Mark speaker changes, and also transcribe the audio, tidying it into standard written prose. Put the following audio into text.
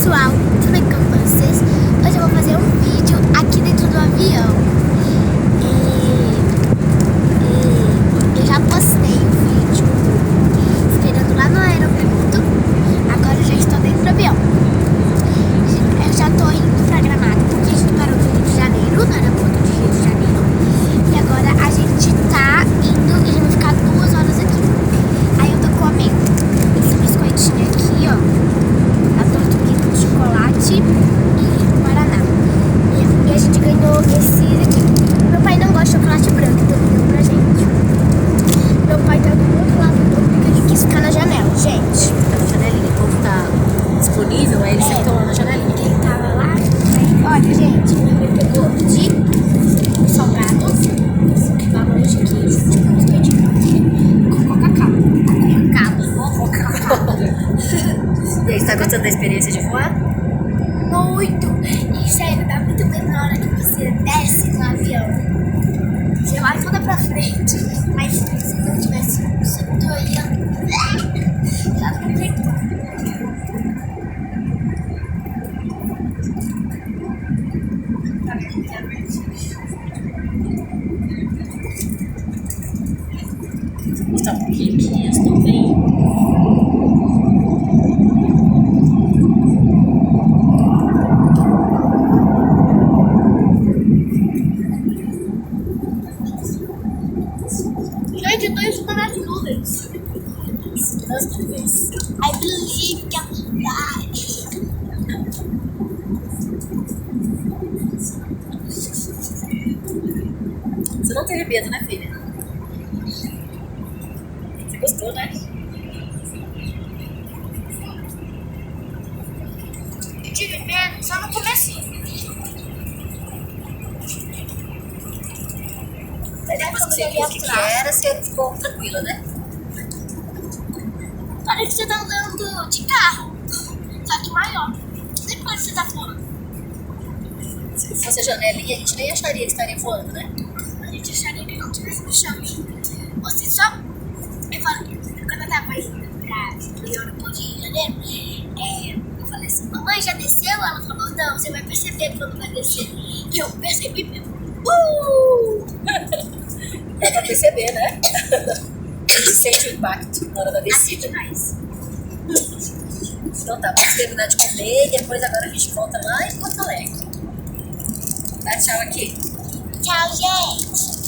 Speaker 1: pessoal, tudo bem com vocês? Hoje eu vou fazer um vídeo aqui dentro do avião. Eu já postei o vídeo esperando lá no aeroporto. Agora eu já estou dentro do avião. Eu já estou indo pra Gramado, porque a gente parou no Rio de Janeiro, no aeroporto de Rio de Janeiro. E agora a gente tá indo e a gente vai ficar 2 horas aqui. Aí eu tô comendo esse biscoitinho aqui, ó. A tortuguita de chocolate e guaraná. E a gente ganhou esse aqui. Meu pai não gosta de chocolate branco, então ele deu pra gente. Meu pai tá do outro lado do porque ele quis ficar na janela, gente.
Speaker 2: Na janelinha, o povo tá disponível, aí eles ficam lá na janelinha.
Speaker 1: Ele tava lá. Aí, olha, gente, minha mãe pegou de salgados, balões de queijo, de biscoitinho com Coca-Cola.
Speaker 2: E aí, você tá gostando da experiência de voar?
Speaker 1: Muito! E sério, dá muito medo na hora que você desce no avião. Você vai toda pra frente, mas se não tivesse um cinturão, ela fica preto.
Speaker 2: Vou mostrar um pouquinho aqui, eles estão bem.
Speaker 1: Gente, eu tô em cima das nuvens.
Speaker 2: Nas nuvens.
Speaker 1: I believe que é verdade.
Speaker 2: Você não teve medo, né, filha? Você gostou, né?
Speaker 1: Eu tive medo só no comecinho.
Speaker 2: Depois que você viu o que era, você ficou tranquila, né?
Speaker 1: Parece que você tá andando de carro, só que maior. Depois você tá voando.
Speaker 2: Se fosse a janelinha, a gente nem acharia que estaria voando, né?
Speaker 1: A gente acharia que não tivesse no chão. Você só... Eu falei, quando eu tava indo pra aeroporto de Rio de Janeiro, eu falei assim, mamãe, já desceu? Ela falou, não, você vai perceber quando vai descer. E eu percebi mesmo.
Speaker 2: Dá pra perceber, né? A gente sente o impacto na hora da descida.
Speaker 1: Demais.
Speaker 2: Então tá, vamos terminar de comer e depois agora a gente volta lá em Porto Alegre. Dá tchau aqui.
Speaker 1: Tchau, gente.